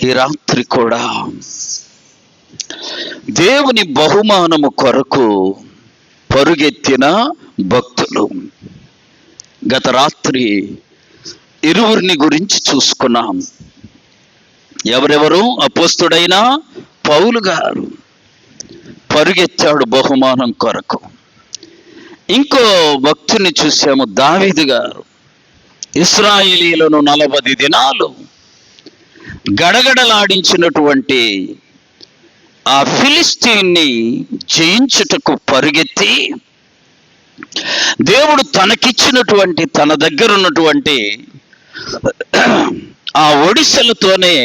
ఈ రాత్రి కూడా దేవుని బహుమానము కొరకు పరుగెత్తిన భక్తులు. గత రాత్రి ఇరువురిని గురించి చూసుకున్నాం. ఎవరెవరు? అపోస్తుడైన పౌలు గారు పరుగెత్తాడు బహుమానం కొరకు. ఇంకో భక్తుని చూసాము, దావీదు గారు. ఇశ్రాయేలీయులను 40 దినాలు గడగడలాడించినటువంటి ఆ ఫిలిస్తీన్ని జయించుటకు పరుగెత్తి దేవుడు తనకిచ్చినటువంటి, తన దగ్గర ఉన్నటువంటి ఆ ఒడిసెలతోనే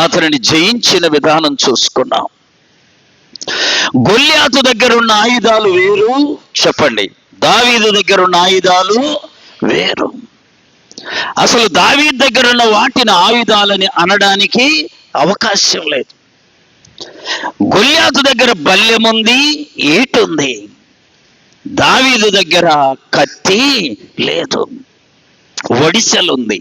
అతనిని జయించిన విధానం చూసుకున్నాం. గొల్యాతు దగ్గర ఉన్న ఆయుధాలు వేరు, చెప్పండి. దావీదు దగ్గర ఉన్న ఆయుధాలు వేరు. అసలు దావీదు దగ్గర ఉన్న వాటిని ఆయుధాలని అనడానికి అవకాశం లేదు. గొల్యాతు దగ్గర బల్లెం ఉంది, ఏటుంది. దావీదు దగ్గర కత్తి లేదు, ఒడిసెలుంది.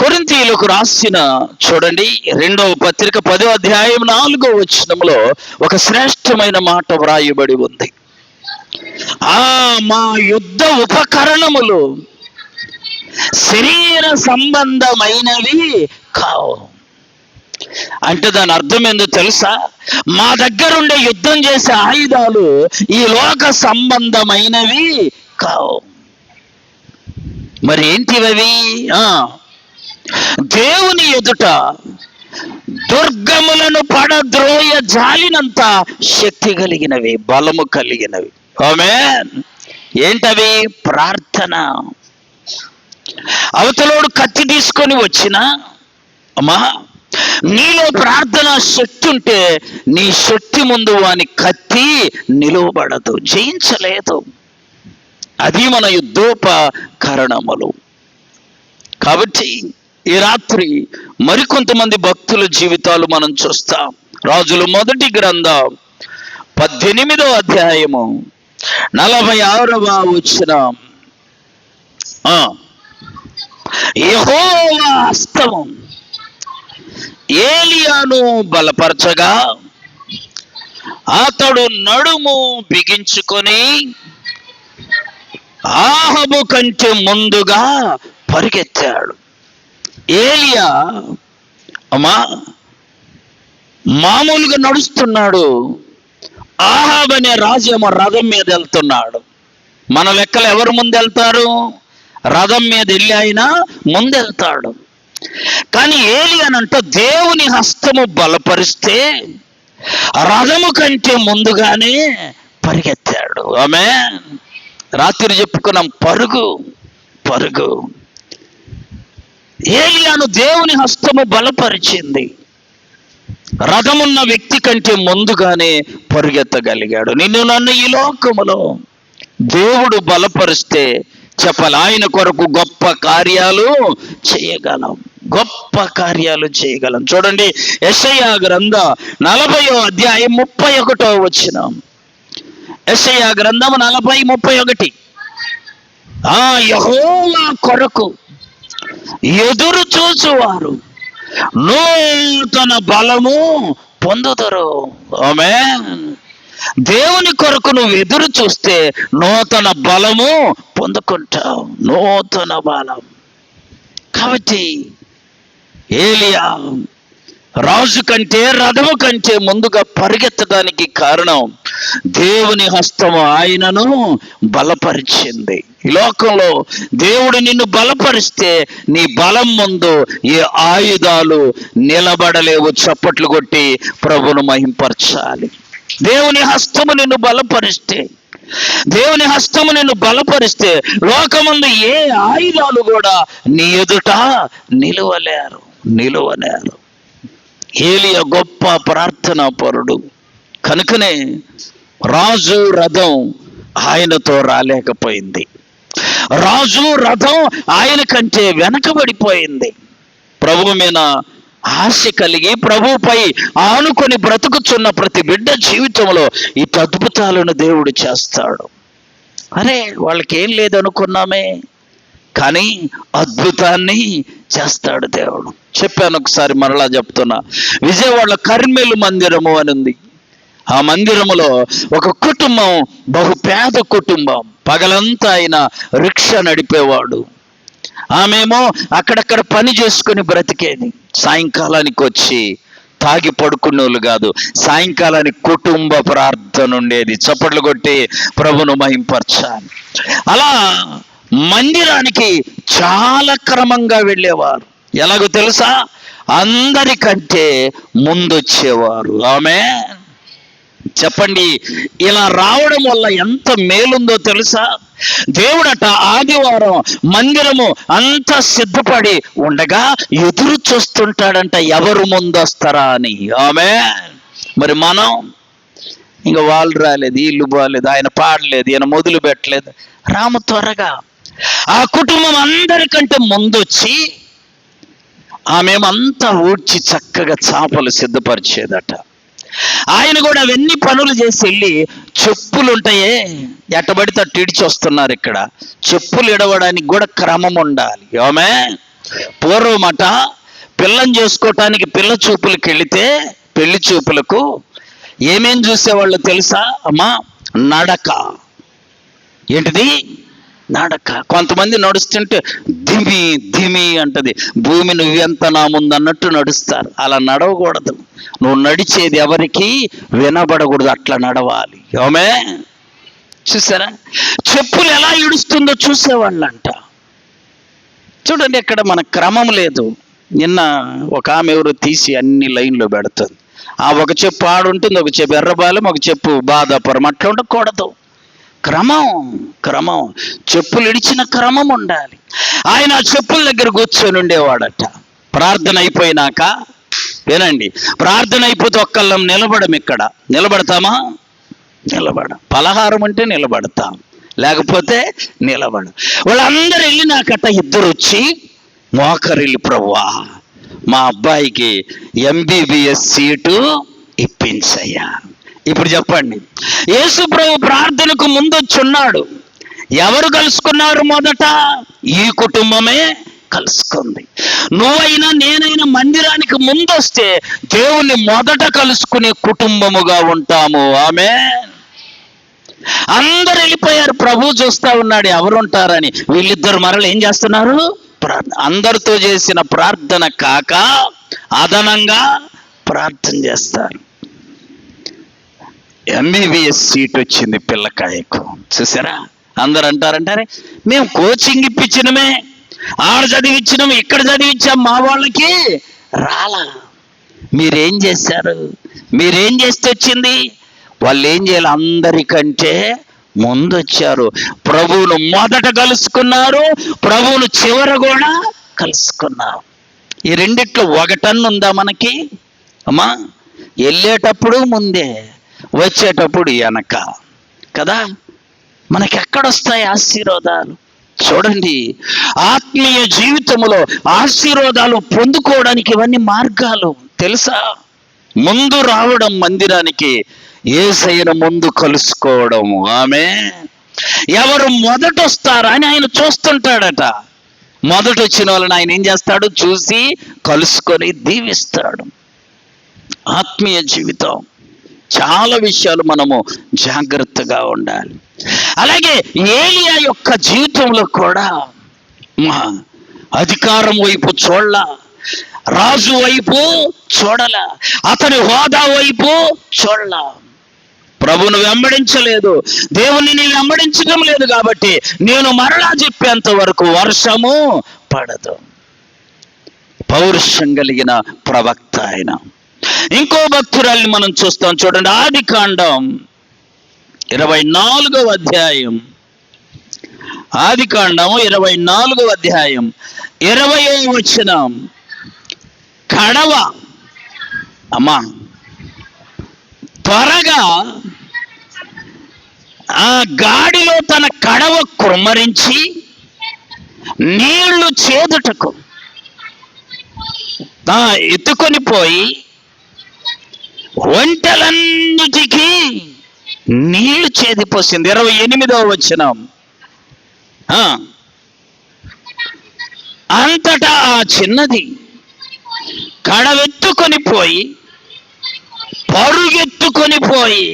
కొరింథీయులకు రాసిన చూడండి 2వ పత్రిక 10వ అధ్యాయం 4వ వచనంలో ఒక శ్రేష్టమైన మాట వ్రాయబడి ఉంది. మా యుద్ధ ఉపకరణములు శరీర సంబంధమైనవి కావు. అంటే దాని అర్థం ఏందో తెలుసా? మా దగ్గర ఉండే యుద్ధం చేసే ఆయుధాలు ఈ లోక సంబంధమైనవి కావు. మరి ఏంటివవి? దేవుని ఎదుట దుర్గములను పడద్రోయ జాలినంత శక్తి కలిగినవి, బలము కలిగినవి. ఆమేన్. ఏంటవి? ప్రార్థన. అవతలోడు కత్తి తీసుకొని వచ్చినా, అమ్మా నీలో ప్రార్థన శక్తి ఉంటే నీ శక్తి ముందు వాని కత్తి నిలువబడదు, జయించలేదు. అది మన యుద్ధోపకరణములు. కాబట్టి ఈ రాత్రి మరికొంతమంది భక్తుల జీవితాలు మనం చూస్తాం. రాజుల మొదటి గ్రంథం 18వ అధ్యాయము 46వ వచనం. యెహోవా హస్తము ఏలియాను బలపరచగా అతడు నడుము బిగించుకొని ఆహాబు కంటే ముందుగా పరిగెత్తాడు. ఏలియా మామూలుగా నడుస్తున్నాడు, ఆహాబు అనే రాజేమో రథం మీద వెళ్తున్నాడు. మన లెక్కలు ఎవరు ముందెళ్తారు? రథం మీద వెళ్ళి ఆయన ముందెళ్తాడు. కానీ ఏలియానంట దేవుని హస్తము బలపరిస్తే రథము కంటే ముందుగానే పరిగెత్తాడు. ఆమేన్. రాత్రి చెప్పుకున్నాం, పరుగు పరుగు. ఏలియాను దేవుని హస్తము బలపరిచింది. రథమున్న వ్యక్తి కంటే ముందుగానే పరుగెత్తగలిగాడు. నిన్ను నన్ను ఈ లోకములో దేవుడు బలపరిస్తే చెప్పాలి, ఆయన కొరకు గొప్ప కార్యాలు చేయగలం, గొప్ప కార్యాలు చేయగలం. చూడండి యెషయా గ్రంథం 40వ అధ్యాయం 31వ వచనం. యెషయా గ్రంథం 40:31. యెహోవా కొరకు ఎదురు చూచువారు నూతన బలము పొందుతారు. ఆమేన్. దేవుని కొరకు నువ్వు ఎదురు చూస్తే నూతన బలము పొందుకుంటావు, నూతన బలం. కాబట్టి ఏలియా రాజు కంటే రథము కంటే ముందుగా పరిగెత్తడానికి కారణం దేవుని హస్తము ఆయనను బలపరిచింది. ఈ లోకంలో దేవుడు నిన్ను బలపరిస్తే నీ బలం ముందు ఏ ఆయుధాలు నిలబడలేవు. చప్పట్లు కొట్టి ప్రభువును మహింపరచాలి. దేవుని హస్తము నిన్ను బలపరిస్తే, దేవుని హస్తము నిన్ను బలపరిస్తే లోకమందు ఏ ఆయుధాలు కూడా నీ ఎదుట నిలువలేరు. ఏలియా గొప్ప ప్రార్థనా పరుడు కనుకనే రాజు రథం ఆయనతో రాలేకపోయింది. రాజు రథం ఆయన కంటే వెనకబడిపోయింది. ప్రభువు మీద ఆశ కలిగి ప్రభువుపై ఆనుకొని బ్రతుకుచున్న ప్రతి బిడ్డ జీవితంలో ఈ అద్భుతాలను దేవుడు చేస్తాడు. అరే వాళ్ళకి ఏం లేదనుకున్నామే, కానీ అద్భుతాన్ని చేస్తాడు దేవుడు. చెప్పాను ఒకసారి, మరలా చెప్తున్నా. విజయవాడలో కర్మేలు మందిరము అని ఉంది. ఆ మందిరములో ఒక కుటుంబం, బహు పేద కుటుంబం. పగలంతా ఆయన రిక్షా నడిపేవాడు. ఆమెమో అక్కడక్కడ పని చేసుకుని బ్రతికేది. సాయంకాలానికి వచ్చి తాగి పడుకునేవాళ్ళు కాదు, సాయంకాలానికి కుటుంబ ప్రార్థన ఉండేది. చప్పట్లు కొట్టి ప్రభును మహింపరచాలి. అలా మందిరానికి చాలా క్రమంగా వెళ్ళేవారు. ఎలాగో తెలుసా? అందరికంటే ముందొచ్చేవారు. ఆమేన్. చెప్పండి, ఇలా రావడం వల్ల ఎంత మేలుందో తెలుసా? దేవుడట ఆదివారం మందిరము అంతా సిద్ధపడి ఉండగా ఎదురు చూస్తుంటాడంట, ఎవరు ముందొస్తారా అని. ఆమేన్. మరి మనం ఇంకా వాళ్ళు రాలేదు, ఇల్లు బాలేదు, ఆయన పాడలేదు, ఈయన మొదలు పెట్టలేదు, రాము త్వరగా. ఆ కుటుంబం అందరికంటే ముందొచ్చి ఆమెమంతా ఊడ్చి చక్కగా చాపలు సిద్ధపరిచేదట. ఆయన కూడా అవన్నీ పనులు చేసి వెళ్ళి, చెప్పులు ఉంటాయే ఎట్టబడితే అట్టు ఇడిచి వస్తున్నారు. ఇక్కడ చెప్పులు ఇడవడానికి కూడా క్రమం ఉండాలి. ఆమె పూర్వమట పిల్లని చేసుకోవటానికి పిల్ల చూపులకు వెళితే, పెళ్లి చూపులకు ఏమేం చూసేవాళ్ళు తెలుసా అమ్మా? నడక. ఏంటిది? నడక. కొంతమంది నడుస్తుంటే ధిమి ధిమి అంటది, భూమి నువ్వెంత నా ముందు అన్నట్టు నడుస్తారు. అలా నడవకూడదు. నువ్వు నడిచేది ఎవరికి వినబడకూడదు, అట్లా నడవాలి. ఆమె చూసారా? చెప్పులు ఎలా ఇడుస్తుందో చూసేవాళ్ళంట. చూడండి, ఇక్కడ మన క్రమం లేదు. నిన్న ఒక ఆమె ఎవరు తీసి అన్ని లైన్లో పెడుతుంది. ఆ ఒక చెప్పు ఆడుంటుంది, ఒక చెప్పు ఎర్రబాలెం, ఒక చెప్పు బాధాపురం. అట్లా ఉండకూడదు. క్రమం చెప్పులు ఇడిచిన క్రమం ఉండాలి. ఆయన చెప్పుల దగ్గర కూర్చొని ఉండేవాడట. ప్రార్థన అయిపోయినాక వినండి, ప్రార్థన అయిపోతే ఒక్కళ్ళం నిలబడం. ఇక్కడ నిలబడతామా? పలహారం అంటే నిలబడతాం, లేకపోతే నిలబడం. వాళ్ళందరూ వెళ్ళినాకట ఇద్దరు వచ్చి మోకరిల్లి, ప్రభువా మా అబ్బాయికి MBBS సీటు ఇప్పించయ్యా. ఇప్పుడు చెప్పండి, యేసు ప్రభు ప్రార్థనకు ముందొచ్చున్నాడు. ఎవరు కలుసుకున్నారు? మొదట ఈ కుటుంబమే కలుసుకుంది. నువ్వైనా నేనైనా మందిరానికి ముందొస్తే దేవుణ్ణి మొదట కలుసుకునే కుటుంబముగా ఉంటాము. ఆమేన్. అందరు వెళ్ళిపోయారు, ప్రభు చూస్తా ఉన్నాడు ఎవరుంటారని. వీళ్ళిద్దరు మరలు ఏం చేస్తున్నారు? అందరితో చేసిన ప్రార్థన కాక అదనంగా ప్రార్థన చేస్తారు. MBBS సీట్ వచ్చింది పిల్లకాయకు. చూసారా? అందరు అంటారంటారే, మేము కోచింగ్ ఇప్పించినమే, ఆడ చదివించినాము, ఇక్కడ చదివించాం, మా వాళ్ళకి రాలా. మీరేం చేశారు? మీరేం చేస్తే వచ్చింది? వాళ్ళు ఏం చేయాలి? అందరికంటే ముందొచ్చారు. ప్రభువును మొదట కలుసుకున్నారు, ప్రభువును చివర కూడా కలుసుకున్నారు. ఈ రెండిట్లో ఒకటన్ను ఉందా మనకి? అమ్మా, వెళ్ళేటప్పుడు ముందే, వచ్చేటప్పుడు వెనక కదా. మనకి ఎక్కడొస్తాయి ఆశీర్వాదాలు? చూడండి, ఆత్మీయ జీవితంలో ఆశీర్వాదాలు పొందుకోవడానికి ఇవన్నీ మార్గాలు తెలుసా? ముందు రావడం మందిరానికి, యేసయ్యను ముందు కలుసుకోవడం. ఆమె ఎవరు మొదట వస్తారా అని ఆయన చూస్తుంటాడట. మొదట వచ్చిన వాళ్ళని ఆయన ఏం చేస్తాడు? చూసి కలుసుకొని దీవిస్తాడు. ఆత్మీయ జీవితం చాలా విషయాలు మనము జాగ్రత్తగా ఉండాలి. అలాగే ఏలియా యొక్క జీవితంలో కూడా అధికారం వైపు చూడాల, రాజు వైపు చూడాల, అతని హోదా వైపు చూడాల. ప్రభువును వెంబడించలేదు, దేవుని నేను వెంబడించడం లేదు, కాబట్టి నేను మరలా చెప్పేంత వరకు వర్షము పడదు. పౌరుషం కలిగిన ప్రవక్త ఆయన. ఇంకో భక్తురాల్ని మనం చూస్తాం. చూడండి, ఆదికాండం 24వ అధ్యాయం. ఆదికాండం 24వ అధ్యాయం 20వ వచనం. కడవ అమ్మా త్వరగా ఆ గాడిలో తన కడవ కుమ్మరించి నీళ్లు చేదుటకు ఎత్తుకొని పోయి ఒంటెలన్నిటికీ నీళ్లు చేదిపోసింది. 28వ వచనం. అంతటా ఆ చిన్నది కడవెత్తుకొని పోయి పరుగెత్తుకొని పోయి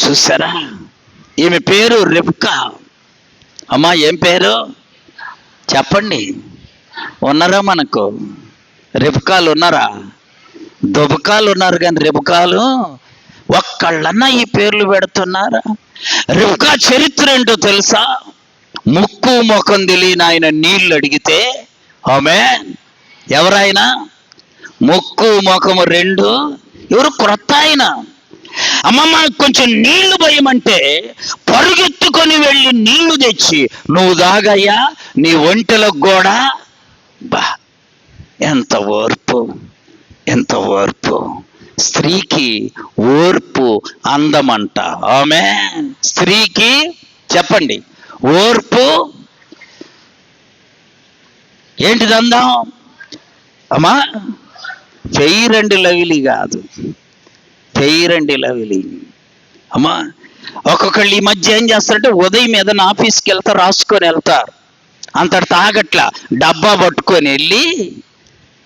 చూసారా, ఈమె పేరు రిబ్కా. అమ్మా ఏం పేరు చెప్పండి? ఉన్నారా మనకు రిబ్కాలు? ఉన్నారా? దుబకాలు ఉన్నారు కానీ రిబ్కాలు ఒక్కళ్ళన్నా ఈ పేర్లు పెడుతున్నారా? రిబ్కా చరిత్ర ఏంటో తెలుసా? ముక్కు ముఖం తెలియని ఆయన నీళ్లు అడిగితే, ఆమేన్, ఎవరైనా ముక్కు ముఖము రెండు, ఎవరు క్రొత్త ఆయన, అమ్మమ్మ కొంచెం నీళ్లు పోయమంటే పరుగెత్తుకొని వెళ్ళి నీళ్లు తెచ్చి నువ్వు దాగయ్యా, నీ ఒంటెలకు కూడా. బా, ఎంత ఓర్పు, ఎంత ఓర్పు! స్త్రీకి ఓర్పు అందమంట. ఆమేన్. స్త్రీకి చెప్పండి ఓర్పు ఏంటిది అందం? అమ్మా ఫెయిర్ లవ్లీ కాదు, ఫెయిర్ లవ్లీ. అమ్మా ఒక్కొక్కళ్ళు ఈ మధ్య ఏం చేస్తారంటే ఉదయం ఏదైనా ఆఫీస్కి వెళ్తారు, రాసుకొని వెళ్తారు, అంతటి తాగట్లా డబ్బా పట్టుకొని వెళ్ళి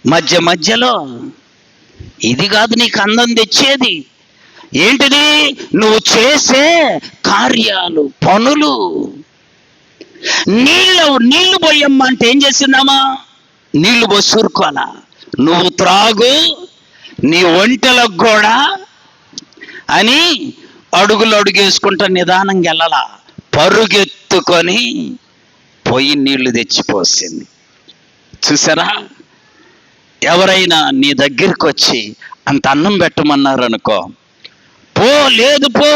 మధ్యలో ఇది కాదు నీకు అందం తెచ్చేది, ఏంటిది? నువ్వు చేసే కార్యాలు, పనులు. నీళ్లు పోయమ్మా అంటే ఏం చేసిందామా? నీళ్లు పోసూరుకోవాలా, నువ్వు త్రాగు, నీ ఒంటెలకు కూడా అని అడుగులు అడుగేసుకుంటా నిదానంగా వెళ్ళాలా, పరుగెత్తుకొని పోయి నీళ్లు తెచ్చిపోసింది. చూసారా? ఎవరైనా నీ దగ్గరికి వచ్చి అంత అన్నం పెట్టమన్నారు అనుకో, పో, లేదు పో,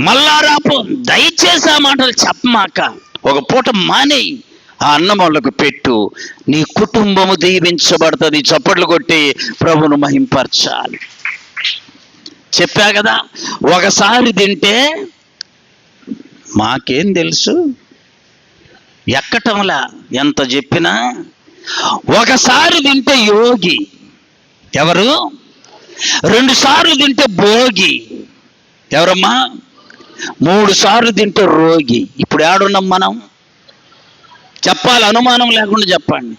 మళ్ళా రాపో, దయచేసి ఆ మాటలు చెప్పమాక, ఒక పూట మానేయి, ఆ అన్నం వాళ్ళకు పెట్టు, నీ కుటుంబము దీవించబడుతుంది. చప్పట్లు కొట్టి ప్రభును మహింపరచాలి. చెప్పా కదా, ఒకసారి తింటే మాకేం తెలుసు, ఎక్కటంలా ఎంత చెప్పినా. ఒకసారి తింటే యోగి ఎవరు? 2 సార్లు తింటే భోగి ఎవరమ్మా? 3 సార్లు తింటే రోగి. ఇప్పుడు ఏడున్నాం మనం? చెప్పాలి, అనుమానం లేకుండా చెప్పండి.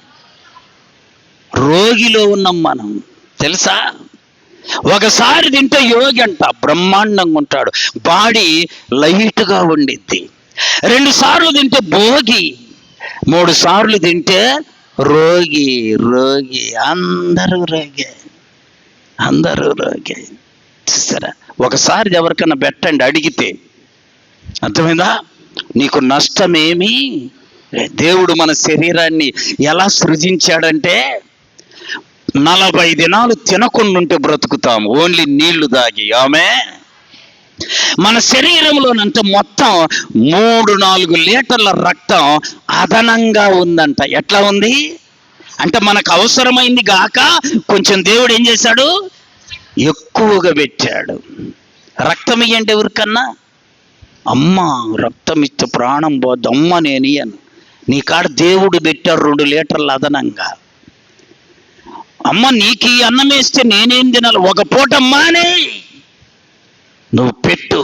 రోగిలో ఉన్నాం మనం, తెలుసా? ఒకసారి తింటే యోగి అంట, బ్రహ్మాండంగా ఉంటాడు, బాడీ లైట్గా ఉండిద్ది. 2 సార్లు తింటే భోగి, 3 సార్లు తింటే రోగి. అందరూ రోగే. చూసారా? ఒకసారి ఎవరికన్నా పెట్టండి అడిగితే, అర్థమైందా? నీకు నష్టమేమి. దేవుడు మన శరీరాన్ని ఎలా సృజించాడంటే 40 దినాలు తినకుండా బ్రతుకుతాము, ఓన్లీ నీళ్లు దాగి. ఆమె మన శరీరంలోనంత మొత్తం 3-4 లీటర్ల రక్తం అదనంగా ఉందంట. ఎట్లా ఉంది అంటే మనకు అవసరమైంది గాక కొంచెం దేవుడు ఏం చేశాడు, ఎక్కువగా పెట్టాడు. రక్తం ఇయ్యండి ఎవరికన్నా, అమ్మ రక్తం ఇస్తే ప్రాణం పోద్దు, అమ్మ నేను ఇయ్యను. నీ కాడ దేవుడు పెట్టాడు 2 లీటర్లు అదనంగా. అమ్మ నీకు ఈ అన్నం వేస్తే నేనేం తినాలి, ఒక పూట మానే నువ్వు పెట్టు.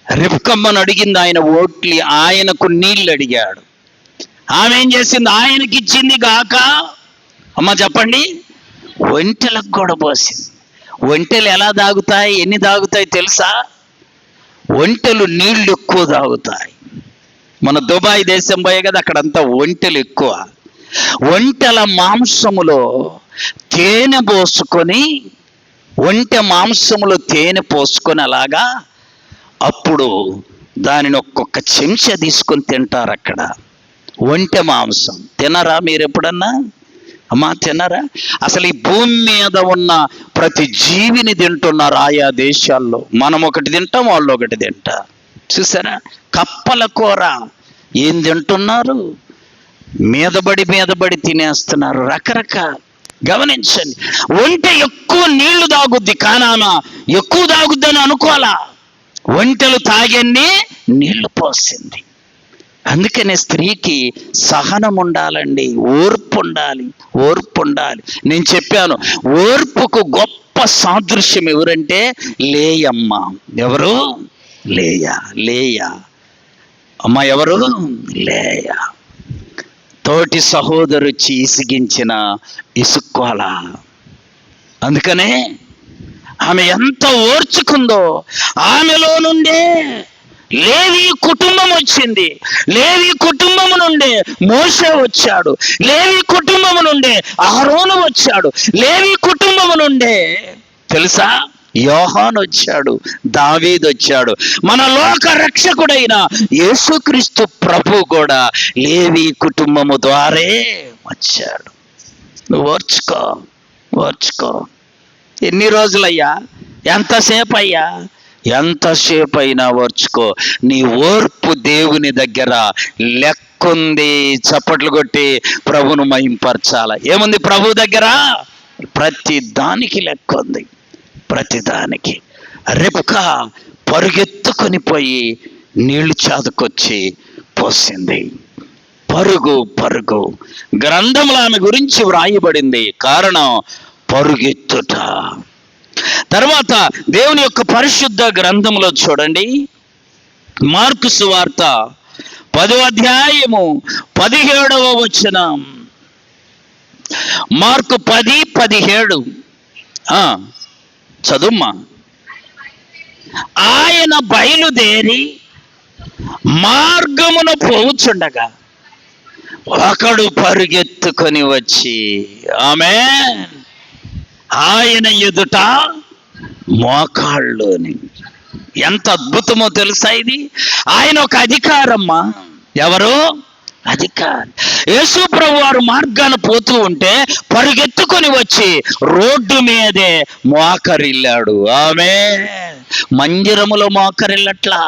రిబ్కమ్మను అడిగింది ఆయన ఓట్లి, ఆయనకు నీళ్ళు అడిగాడు. ఆమె ఏం చేసింది, ఆయనకి ఇచ్చింది గాక అమ్మ చెప్పండి, ఒంటెలకు కూడా పోసింది. ఒంటెలు ఎలా తాగుతాయి, ఎన్ని తాగుతాయి తెలుసా? ఒంటెలు నీళ్లు ఎక్కువ తాగుతాయి. మన దుబాయ్ దేశం పోయే కదా, అక్కడంతా ఒంటెలు ఎక్కువ. ఒంటెల మాంసములో తేనె పోసుకొని, ఒంటె మాంసములో తేనె పోసుకొని అలాగా అప్పుడు దానిని ఒక్కొక్క చెంచా తీసుకొని తింటారు అక్కడ. ఒంటె మాంసం తినరా మీరు ఎప్పుడన్నా? అమ్మా తినరా? అసలు ఈ భూమి మీద ఉన్న ప్రతి జీవిని తింటున్నారు ఆయా దేశాల్లో. మనం ఒకటి తింటాం, వాళ్ళు ఒకటి తింటారు. చూసారా? కప్పల కూర ఏం తింటున్నారు, మీదబడి తినేస్తున్నారు రకరకాల. గమనించండి, ఒంటె ఎక్కువ నీళ్లు తాగుద్ది, కానామా ఎక్కువ తాగుద్దని అనుకోవాలా, ఒంటెలు తాగన్ని నీళ్లు పోసింది. అందుకనే స్త్రీకి సహనం ఉండాలండి, ఓర్పు ఉండాలి. నేను చెప్పాను, ఓర్పుకు గొప్ప సాదృశ్యం ఎవరంటే లేయమ్మ. ఎవరు? లేయా. అమ్మ ఎవరు? లేయా. తోటి సహోదరు ఇసిగించిన ఇసుక్కోల. అందుకనే ఆమె ఎంత ఓర్చుకుందో. ఆమెలో నుండే లేవి కుటుంబం వచ్చింది. లేవి కుటుంబము నుండే మోషే వచ్చాడు. లేవి కుటుంబము నుండే అహరోను వచ్చాడు. లేవి కుటుంబము నుండే తెలుసా యోహాను వచ్చాడు, దావీదు వచ్చాడు. మన లోక రక్షకుడైన యేసుక్రీస్తు ప్రభు కూడా లేవి కుటుంబము ద్వారే వచ్చాడు. నువ్వు ఓర్చుకో. ఎన్ని రోజులయ్యా? ఎంతసేపు అయ్యా? ఎంతసేపు అయినా ఓర్చుకో. నీ ఓర్పు దేవుని దగ్గర లెక్కుంది. చప్పట్లు కొట్టి ప్రభును మహింపరచాల. ఏముంది ప్రభు దగ్గర? ప్రతి దానికి లెక్కుంది. ప్రతిదానికి. రెబ్కా పరుగెత్తుకొని పోయి నీళ్లు చాదుకొచ్చి పోసింది. పరుగు గ్రంథంలో ఆమె గురించి వ్రాయబడింది. కారణం పరుగెత్తుట. తర్వాత దేవుని యొక్క పరిశుద్ధ గ్రంథంలో చూడండి, మార్కు సువార్త 10వ అధ్యాయము 17వ వచనం. మార్కు 10:17 చదుమ్మా. ఆయన బయలుదేరి మార్గమున పోవుచుండగా ఒకడు పరుగెత్తుకొని వచ్చి ఆమేన్ ఆయన ఎదుట మోకాళ్ళుని. ఎంత అద్భుతమో తెలుసా ఇది? ఆయన ఒక అధికారమ్మా. ఎవరు? అధికారి. యేసు ప్రభు వారు మార్గాన పోతూ ఉంటే పరుగెత్తుకొని వచ్చి రోడ్డు మీదే మోకరిల్లాడు. ఆమేన్. మందిరములో మోకరిల్లట్లా,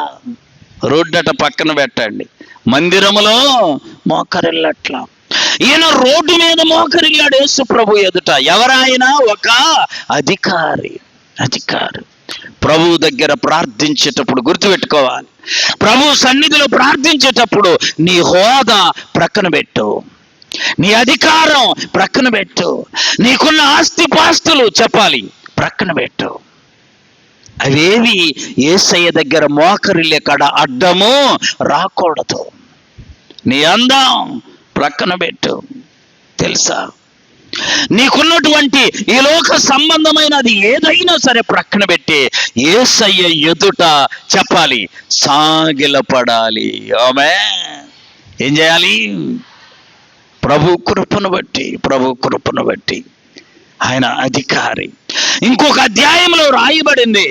రోడ్డట పక్కన పెట్టండి. మందిరములో మోకరిల్లట్లా, ఈయన రోడ్డు మీద మోకరిల్లాడు యేసు ప్రభు ఎదుట. ఎవరాయన? ఒక అధికారి. ప్రభు దగ్గర ప్రార్థించేటప్పుడు గుర్తుపెట్టుకోవాలి, ప్రభు సన్నిధిలో ప్రార్థించేటప్పుడు నీ హోదా ప్రక్కన పెట్టు, నీ అధికారం ప్రక్కన పెట్టు, నీకున్న ఆస్తిపాస్తులు చెప్పాలి ప్రక్కన పెట్టు. అవేవి యేసయ్య దగ్గర మోకరిల్లే కాడ అడ్డము రాకూడదు. నీ అందం ప్రక్కన పెట్టు. తెలుసా, నీకున్నటువంటి ఈ లోక సంబంధమైనది ఏదైనా సరే ప్రక్కన పెట్టి యేసయ్య ఎదుట చెప్పాలి, సాగిలపడాలి. ఆమేన్. ఏం చేయాలి? ప్రభు కృపను బట్టి. ఆయన అధికారి. ఇంకొక అధ్యాయంలో రాయబడింది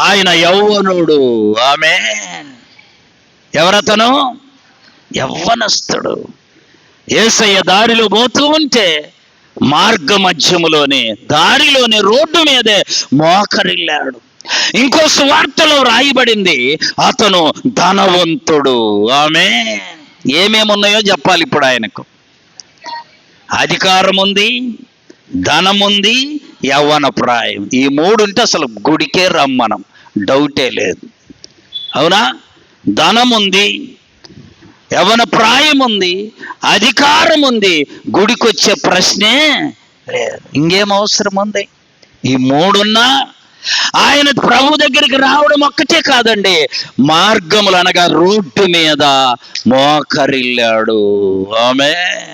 ఆయన యవ్వనుడు. ఆమేన్. ఎవరతను? యవ్వనస్తుడు. యేసయ్య దారిలో పోతూ ఉంటే మార్గ మధ్యములోనే, దారిలోనే, రోడ్డు మీదే మోకరిల్లాడు. ఇంకో సువార్తలో రాయబడింది అతను ధనవంతుడు. ఆమేన్. ఏమేమి ఉన్నాయో చెప్పాలి ఇప్పుడు ఆయనకు. అధికారం ఉంది, ధనం ఉంది, యవ్వన ప్రాయం. ఈ మూడు ఉంటే అసలు గుడికే రమ్మనం, డౌటే లేదు. అవునా? ధనం ఉంది, యవ్వన ప్రాయం ఉంది, అధికారం ఉంది, గుడికి వచ్చే ప్రశ్నే లేదు. ఇంకేం అవసరం ఉంది? ఈ మూడున్నా ఆయన ప్రభు దగ్గరికి రావడం ఒక్కటే కాదండి, మార్గములు అనగా రోడ్డు మీద మోకరిల్లాడు. ఆమేన్.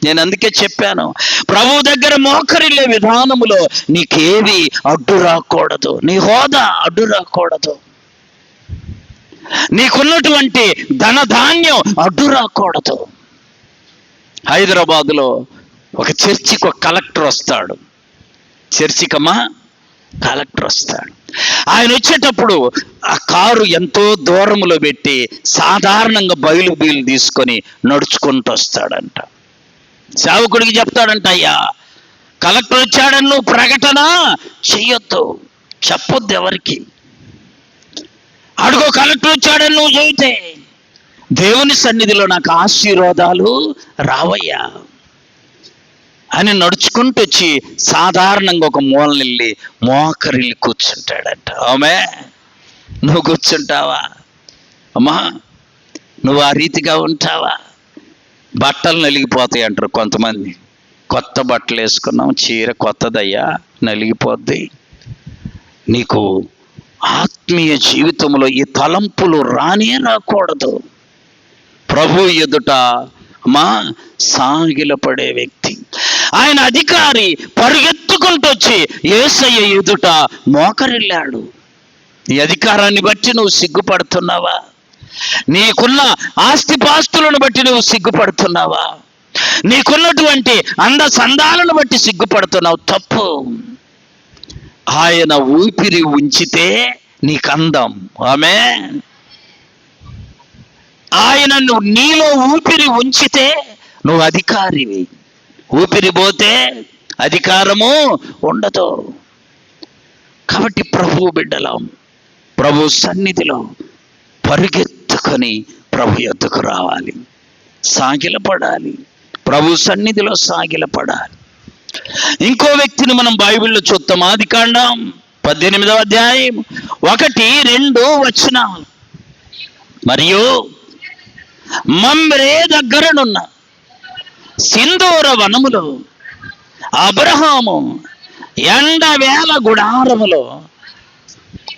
నేను అందుకే చెప్పాను, ప్రభు దగ్గర మోకరిల్లే విధానములో నీకేవి అడ్డు రాకూడదు, నీ హోదా అడ్డు రాకూడదు, నీకున్నటువంటి ధనధాన్యం అడ్డు రాకూడదు. హైదరాబాదులో ఒక చర్చికి ఒక కలెక్టర్ వస్తాడు. చర్చికమ్మా కలెక్టర్ వస్తాడు. ఆయన వచ్చేటప్పుడు ఆ కారు ఎంతో దూరములో పెట్టి సాధారణంగా బయలు తీసుకొని నడుచుకుంటూ వస్తాడంట. సేవకుడికి చెప్తాడంట, అయ్యా కలెక్టర్ వచ్చాడని నువ్వు ప్రకటన చెయ్యొద్దు, చెప్పొద్దు ఎవరికి. అడుగో కలెక్టర్ వచ్చాడని నువ్వు చెబితే దేవుని సన్నిధిలో నాకు ఆశీర్వాదాలు రావయ్యా అని నడుచుకుంటూ వచ్చి సాధారణంగా ఒక మూలనెళ్ళి మోకరిల్లి కూర్చుంటాడట. ఆమె నువ్వు కూర్చుంటావా అమ్మా? నువ్వు ఆ రీతిగా ఉంటావా? బట్టలు నలిగిపోతాయి అంటారు కొంతమంది. కొత్త బట్టలు వేసుకున్నాం, చీర కొత్తదయ్యా, నలిగిపోద్ది. నీకు ఆత్మీయ జీవితంలో ఈ తలంపులు రానే రాకూడదు. ప్రభు ఎదుట మా సాగిలపడే వ్యక్తి. ఆయన అధికారి పరుగెత్తుకుంటూ వచ్చి యేసయ్య ఎదుట మోకరిల్లాడు. ఈ అధికారాన్ని బట్టి నువ్వు సిగ్గుపడుతున్నావా? నీకున్న ఆస్తిపాస్తులను బట్టి నువ్వు సిగ్గుపడుతున్నావా? నీకున్నటువంటి అందచందాలను బట్టి సిగ్గుపడుతున్నావు. తప్పు. ఆయన ఊపిరి ఉంచితే నీకు అందం. ఆమేన్. ఆయన నీలో ఊపిరి ఉంచితే నువ్వు అధికారివి. ఊపిరి పోతే అధికారము ఉండదు. కాబట్టి ప్రభు బిడ్డలం, ప్రభు సన్నిధిలో పరిగెత్తుకొని ప్రభు యొద్దకు రావాలి, సాగిలపడాలి, ప్రభు సన్నిధిలో సాగిలపడాలి. ఇంకో వ్యక్తిని మనం బైబిల్లో చూస్తాం. ఆదికాండం 18వ అధ్యాయం 1-2 వచనాలు. మరియు మమ్రే దగ్గరనున్న సింధూర వనములో అబ్రహాము ఎండవేళ గుడారములో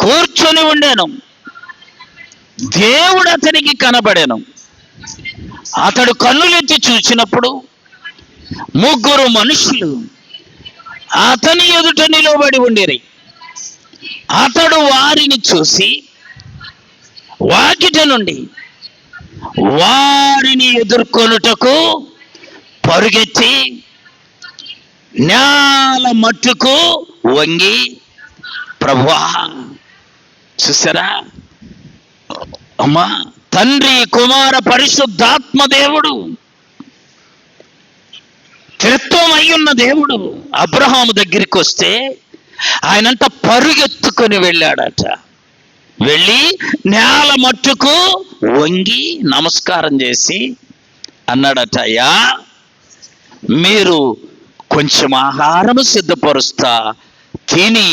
కూర్చొని ఉండెను. దేవుడు అతనికి కనబడెను. అతడు కన్నులెత్తి చూసినప్పుడు 3 మనుషులు అతని ఎదుట నిలబడి ఉండిరి. అతడు వారిని చూసి వాకిట నుండి వారిని ఎదుర్కొనుటకు పరుగెత్తి నేల మట్టుకు వంగి, ప్రభువా, చూసారా అమ్మా, తండ్రి కుమార పరిశుద్ధాత్మ దేవుడు, త్రిత్వం అయ్యున్న దేవుడు అబ్రహాము దగ్గరికి వస్తే ఆయనంట పరుగెత్తుకొని వెళ్ళాడట. వెళ్ళి నేల మట్టుకు వంగి నమస్కారం చేసి అన్నాడట, అయ్యా, మీరు కొంచెం ఆహారము సిద్ధపరుస్తా, తిని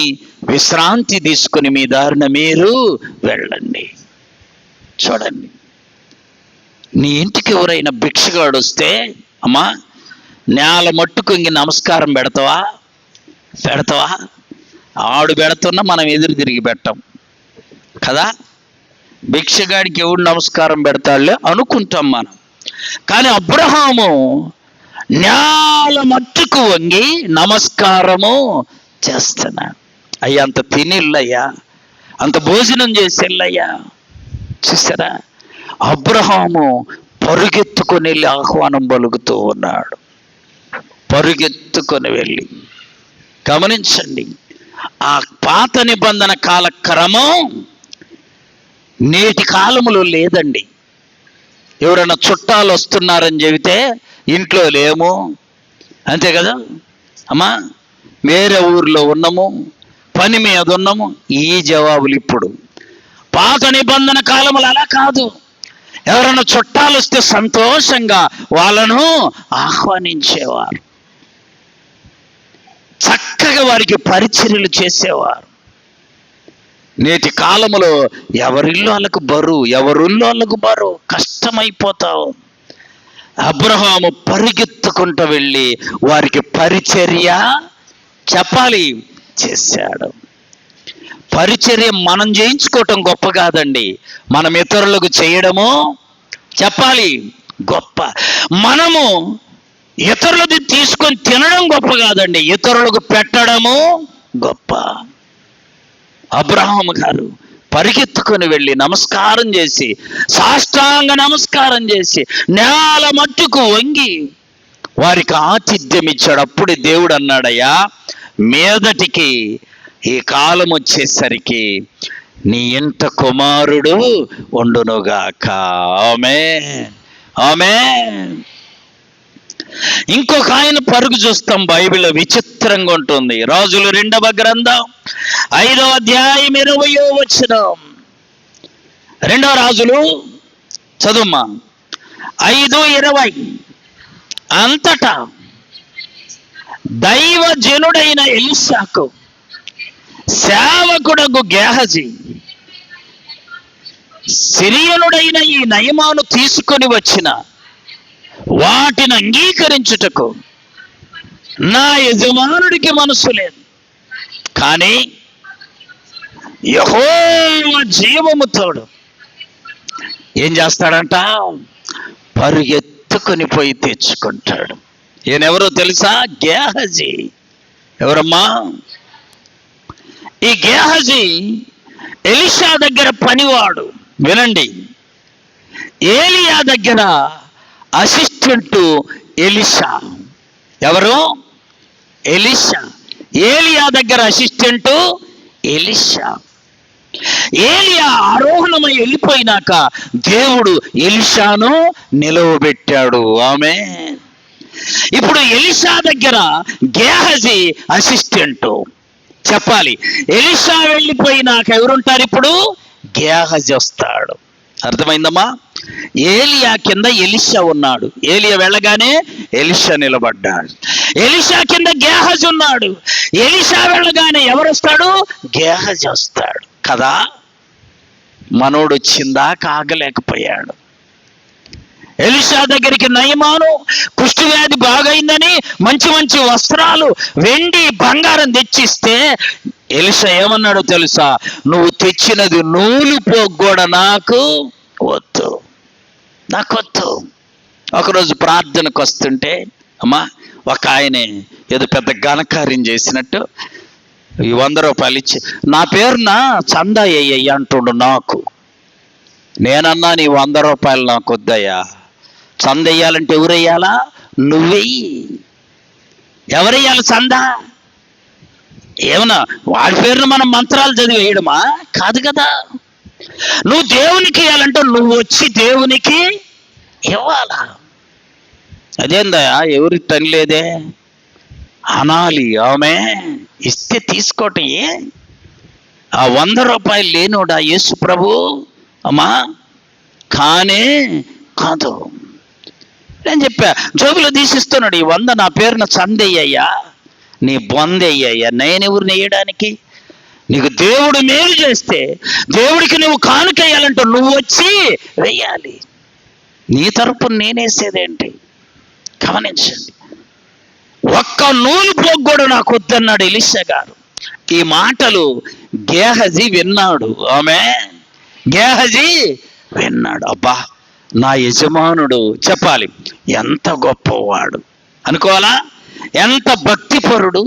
విశ్రాంతి తీసుకుని మీ దారిన మీరు వెళ్ళండి. చూడండి, నీ ఇంటికి ఎవరైనా భిక్షగాడు వస్తే, అమ్మా, నేల మట్టుకు ఇంక నమస్కారం పెడతావా? ఆడు పెడుతున్నా మనం ఎదురు తిరిగి పెట్టాం కదా. భిక్షగాడికి ఎవడు నమస్కారం పెడతాడులే అనుకుంటాం మనం. కానీ అబ్రహాము నేల మట్టుకు వంగి నమస్కారము చేస్తున్నాడు. అయ్యా, అంత తినిల్లయ్యా, అంత భోజనం చేసేళ్ళయ్యా. చూసారా, అబ్రహాము పరుగెత్తుకొని వెళ్ళి ఆహ్వానం పలుకుతూ ఉన్నాడు. పరుగెత్తుకొని వెళ్ళి, గమనించండి, ఆ పాత నిబంధన కాలక్రమం నేటి కాలములో లేదండి. ఎవరైనా చుట్టాలు వస్తున్నారని చెబితే ఇంట్లో లేము, అంతే కదా. అమ్మా, వేరే ఊర్లో ఉన్నాము, పని మీద ఉన్నాము, ఈ జవాబులు ఇప్పుడు. పాత నిబంధన కాలములు అలా కాదు. ఎవరైనా చుట్టాలు వస్తే సంతోషంగా వాళ్ళను ఆహ్వానించేవారు, చక్కగా వారికి పరిచర్యలు చేసేవారు. నేటి కాలములో ఎవరిల్లు వాళ్ళకు బరువు, కష్టమైపోతావు. అబ్రహాము పరిగెత్తుకుంటూ వెళ్ళి వారికి పరిచర్య చెప్పాలి, చేశాడు. పరిచర్య మనం చేయించుకోవటం గొప్ప కాదండి, మనం ఇతరులకు చేయడము చెప్పాలి గొప్ప. మనము ఇతరులది తీసుకొని తినడం గొప్ప కాదండి, ఇతరులకు పెట్టడము గొప్ప. అబ్రహాము గారు పరిగెత్తుకొని వెళ్ళి నమస్కారం చేసి, సాష్టాంగ నమస్కారం చేసి, నేల మట్టుకు వంగి వారికి ఆతిథ్యం ఇచ్చాడు. అప్పుడు దేవుడు అన్నాడయ్యా, మీదటికి ఈ కాలం వచ్చేసరికి నీ ఇంట కుమారుడు ఉండునుగాక. ఆమేన్, ఆమేన్. ఇంకొక ఆయన పరుగు చూస్తాం బైబిల్లో, విచిత్రంగా ఉంటుంది. రాజులు 2వ గ్రంథం 5వ అధ్యాయం 20వ వచనం. 2వ రాజులు చదువుమా 5:20. అంతటా దైవజనుడైన ఎలీషాకు సేవకుడగు గేహజీ సిరియనుడైన ఈ నయమాను తీసుకొని వచ్చిన వాటిని అంగీకరించుటకు నా యజమానుడికి మనసు లేదు. కానీ యెహోవా జీవము తోడు ఏం చేస్తాడంట? పరుగెత్తుకొని పోయి తెచ్చుకుంటాడు. ఈయనెవరో తెలుసా? గేహజీ. ఎవరమ్మా? ఈ గేహజీ ఎలీషా దగ్గర పనివాడు. వినండి, ఏలియా దగ్గర అసిస్టెంటు ఎలీషా. ఎవరు? ఎలీషా. ఏలియా దగ్గర అసిస్టెంటు ఎలీషా. ఏలియా ఆరోహణమై వెళ్ళిపోయినాక దేవుడు ఎలీషాను నిలవబెట్టాడు. ఆమేన్. ఇప్పుడు ఎలీషా దగ్గర గేహజీ అసిస్టెంటు. చెప్పాలి, ఎలీషా వెళ్ళిపోయినాక ఎవరుంటారు? ఇప్పుడు గేహజీ వస్తాడు. అర్థమైందమ్మా? ఏలియా కింద ఎలీషా ఉన్నాడు. ఏలియా వెళ్ళగానే ఎలీషా నిలబడ్డాడు. ఎలీషా కింద గేహజీ ఉన్నాడు. ఎలీషా వెళ్ళగానే ఎవరు వస్తాడు? గేహజీ వస్తాడు కదా. మనోడు వచ్చిందా కాగలేకపోయాడు. ఎలీషా దగ్గరికి నయమాను కుష్ఠవ్యాధి బాగైందని మంచి మంచి వస్త్రాలు, వెండి, బంగారం తెచ్చిస్తే ఎలీషా ఏమన్నాడో తెలుసా? నువ్వు తెచ్చినది నూలు పోగు కూడా నాకు వద్దు, నాకు వద్దు. ఒకరోజు ప్రార్థనకు వస్తుంటే అమ్మా, ఒక ఆయనే ఏదో పెద్ద ఘనకార్యం చేసినట్టు ఈ 100 రూపాయలు ఇచ్చి నా పేరున చందా అయ్యయ్య అంటుండు. నాకు నేనన్నా నీ 100 రూపాయలు నాకు వద్దయ్యా. చంద వెయ్యాలంటే ఎవరెయ్యాలా? నువ్వెయ్యి. ఎవరెయ్యాలి చందా? ఏమన్నా వాడి పేరున మనం మంత్రాలు చదివి వేయడమా? కాదు కదా. నువ్వు దేవునికి ఇవ్వాలంటే నువ్వు వచ్చి దేవునికి ఇవ్వాలా. అదేందయ్యా, ఎవరి పని లేదే అనాలి. ఆమె ఇస్తే తీసుకోవటం. ఆ 100 రూపాయలు లేనోడా యేసు ప్రభు? అమ్మా కానే కాదు. నేను చెప్పా, జోబులో తీసిస్తున్నాడు. ఈ 100 నా పేరున చందయ్యయ్యా, నీ బొందయ్యయ్యా. నేనెవరు నెయ్యడానికి? నీకు దేవుడు మేలు చేస్తే దేవుడికి నువ్వు కానుకేయాలంటే నువ్వు వచ్చి వెయ్యాలి. నీ తరపున నేనేసేదేంటి? గమనించండి. ఒక్క నూలు పోగు కూడా నాకు వద్దన్నాడు ఎలీషా గారు. ఈ మాటలు గేహజీ విన్నాడు. ఆమె గేహజీ విన్నాడు. అబ్బా, నా యజమానుడు చెప్పాలి ఎంత గొప్పవాడు అనుకోవాలా, ఎంత భక్తిపరుడు.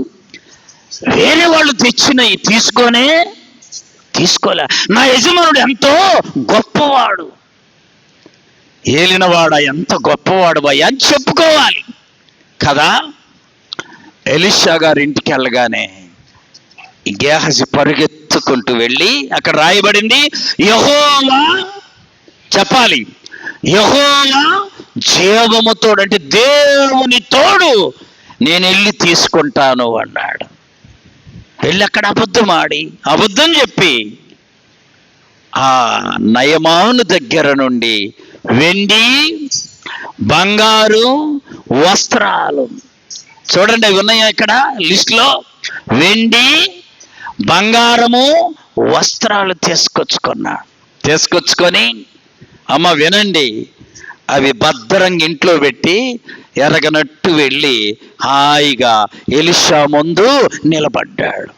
వేరే వాళ్ళు తెచ్చినవి తీసుకోలే. నా యజమానుడు ఎంతో గొప్పవాడు. ఏలినవాడా ఎంత గొప్పవాడు భయ్యా అని చెప్పుకోవాలి కదా. ఎలీషా గారి ఇంటికి వెళ్ళగానే గేహజీ పరుగెత్తుకుంటూ వెళ్ళి అక్కడ రాయబడింది, యెహోవా చెప్పాలి, యెహోవా జీవముతోడు అంటే దేవుని తోడు నేను వెళ్ళి తీసుకుంటాను అన్నాడు. వెళ్ళి అక్కడ అబద్ధం చెప్పి ఆ నయమాను దగ్గర నుండి వెండి, బంగారు, వస్త్రాలు చూడండి అవి ఉన్నాయా ఇక్కడ లిస్టులో? వెండి, బంగారము, వస్త్రాలు తీసుకొచ్చుకొని అమ్మ వినండి, అవి భద్రంగా ఇంట్లో పెట్టి ఎరగనట్టు వెళ్ళి హాయిగా ఎలీషా ముందు నిలబడ్డాడు.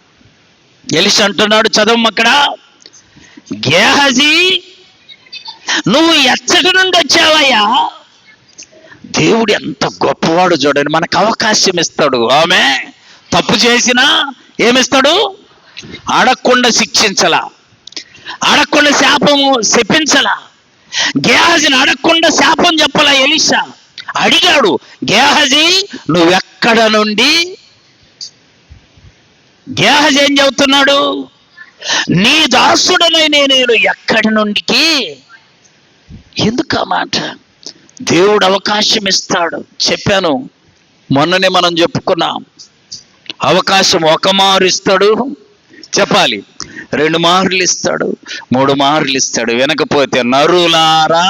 ఎలీషా అంటున్నాడు, చదవమ్మ అక్కడ, గేహజీ నువ్వు ఎచ్చటి నుండి వచ్చావయ్యా? దేవుడు ఎంత గొప్పవాడు చూడండి. మనకు అవకాశం ఇస్తాడు. ఆమె తప్పు చేసినా ఏమిస్తాడు? అడగకుండా శిక్షించలా, అడగకుండా శాపము శపించలా. గేహజీని అడగకుండా శాపం చెప్పలా ఎలీషా. అడిగాడు, గేహజీ నువ్వెక్కడ నుండి? గేహజీ ఏం చెబుతున్నాడు? నీ దాసుడనైన నేను ఎక్కడి నుండికి? ఎందుకు ఆ మాట? దేవుడు అవకాశం ఇస్తాడు. చెప్పాను, మొన్ననే మనం చెప్పుకున్నాం. అవకాశం ఒక మారు ఇస్తాడు, చెప్పాలి 2 మార్లు ఇస్తాడు, 3 మార్లు ఇస్తాడు. వినకపోతే నరులారా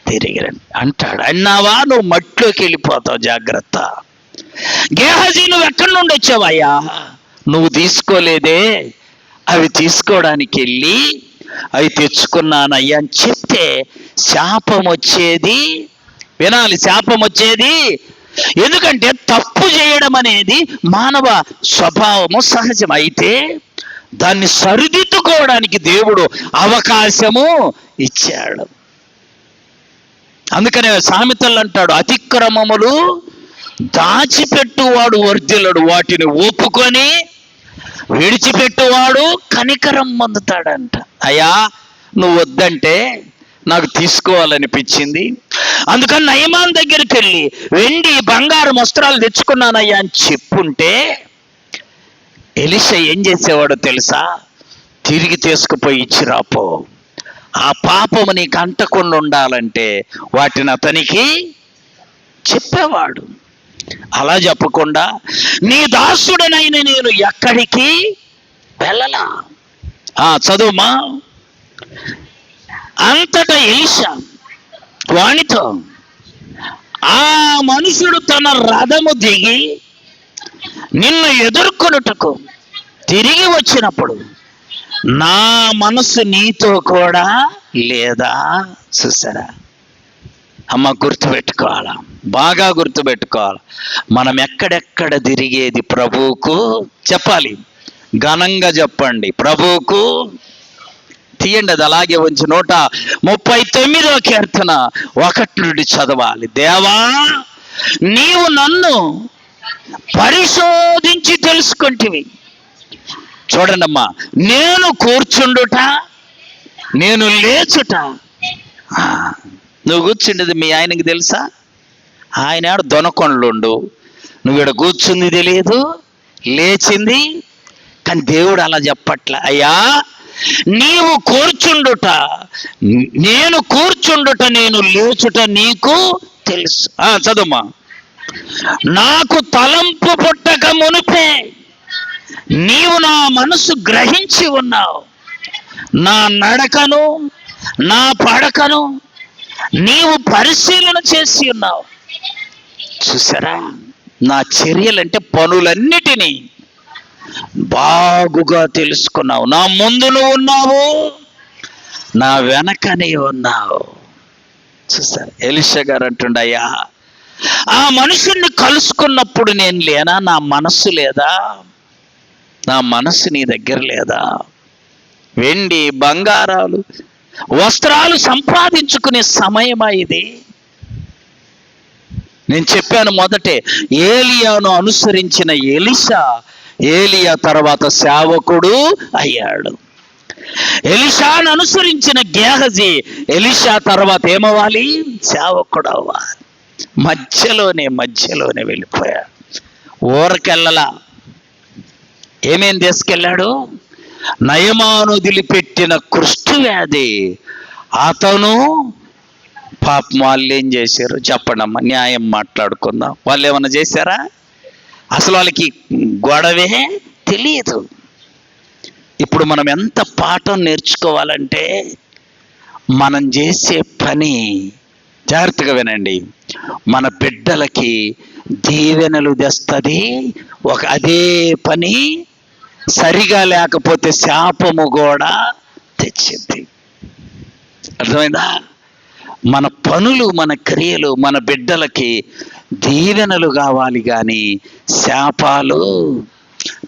తిరిగిరండి అంటాడు. అన్నావా నువ్వు మట్టిలోకి వెళ్ళిపోతావు, జాగ్రత్త. గేహజీ నువ్వు ఎక్కడి నుండి వచ్చావయ్యా? నువ్వు తీసుకోలేదే, అవి తీసుకోవడానికి వెళ్ళి అవి తెచ్చుకున్నానయ్యా అని చెప్తే శాపం వచ్చేది. వినాలి, శాపం వచ్చేది. ఎందుకంటే తప్పు చేయడం అనేది మానవ స్వభావము, సహజం. అయితే దాన్ని సరిదిద్దుకోవడానికి దేవుడు అవకాశము ఇచ్చాడు. అందుకనే సామెతలు అంటాడు, అతిక్రమములు దాచిపెట్టువాడు వర్ధిల్లడు, వాటిని ఒప్పుకొని విడిచిపెట్టువాడు కనికరం పొందుతాడంట. అయ్యా నువ్వు వద్దంటే నాకు తీసుకోవాలనిపించింది, అందుకని నయమాన్ దగ్గరికి వెళ్ళి వెండి బంగారం వస్త్రాలు తెచ్చుకున్నానయ్యా అని చెప్పుంటే ఎలీషా ఏం చేసేవాడో తెలుసా? తిరిగి తీసుకుపోయి ఇచ్చిరాపో, ఆ పాపము నీకు అంటకుండా ఉండాలంటే వాటిని అతనికి చెప్పేవాడు. అలా చెప్పకుండా నీ దాసుడనైన నేను ఎక్కడికి వెళ్ళలా. చదువుమా. అంతటా ఎలీషా వానితో, ఆ మనుషుడు తన రథము దిగి నిన్ను ఎదుర్కొనుటకు తిరిగి వచ్చినప్పుడు నా మనసు నీతో కూడా లేదా? చూసారా అమ్మ, గుర్తుపెట్టుకోవాలా, బాగా గుర్తుపెట్టుకోవాలి. మనం ఎక్కడెక్కడ తిరిగేది ప్రభువుకు చెప్పాలి, ఘనంగా చెప్పండి, ప్రభువుకు. తీయండి, అది అలాగే ఉంచి 139వ కీర్తన 1 నుండి చదవాలి. దేవా నీవు నన్ను పరిశోధించి తెలుసుకుంటివి. చూడండమ్మా, నేను కూర్చుండుట, నేను లేచుట. నువ్వు కూర్చుండేది మీ ఆయనకి తెలుసా? ఆయన దొనకొండలుండు, నువ్వు ఇక్కడ కూర్చుంది తెలియదు, లేచింది. కానీ దేవుడు అలా చెప్పట్ల. అయ్యా నీవు కూర్చుండుట, నేను కూర్చుండుట, నేను లేచుట నీకు తెలుసు. చదువుమా. నాకు తలంపు పుట్టక మునిపే నీవు నా మనసు గ్రహించి ఉన్నావు, నా నడకను నా పడకను నీవు పరిశీలన చేసి ఉన్నావు. చూసారా, నా చర్యలంటే పనులన్నిటినీ బాగుగా తెలుసుకున్నావు. నా ముందు నువ్వు ఉన్నావు, నా వెనకనే ఉన్నావు. చూసారు, ఎలీషా గారు అంటుండయ్యా, ఆ మనుషుల్ని కలుసుకున్నప్పుడు నేను లేనా? నా మనస్సు లేదా? నా మనస్సు నీ దగ్గర లేదా? వెండి బంగారాలు వస్త్రాలు సంపాదించుకునే సమయమా ఇది? నేను చెప్పాను మొదటే, ఏలియాను అనుసరించిన ఎలీషా ఏలియా తర్వాత సేవకుడు అయ్యాడు. ఎలీషాను అనుసరించిన గేహజీ ఎలీషా తర్వాత ఏమవ్వాలి? సేవకుడు అవ్వాలి. మధ్యలోనే వెళ్ళిపోయాడు. ఊరకెళ్ళలా. ఏమేం తీసుకెళ్ళాడు? నయమాను వదిలిపెట్టిన కుష్టు వ్యాధి. అతను పాపం వాళ్ళు ఏం చేశారు చెప్పండమ్మా, న్యాయం మాట్లాడుకుందాం. వాళ్ళు ఏమన్నా చేశారా? అసలు వాళ్ళకి గొడవే తెలియదు. ఇప్పుడు మనం ఎంత పాఠం నేర్చుకోవాలంటే, మనం చేసే పని జాగ్రత్తగా వినండి, మన బిడ్డలకి దీవెనలు తెస్తుంది. అదే పని సరిగా లేకపోతే శాపము కూడా తెచ్చింది. అర్థమైందా? మన పనులు, మన క్రియలు మన బిడ్డలకి దీవెనలు కావాలి కానీ శాపాలు.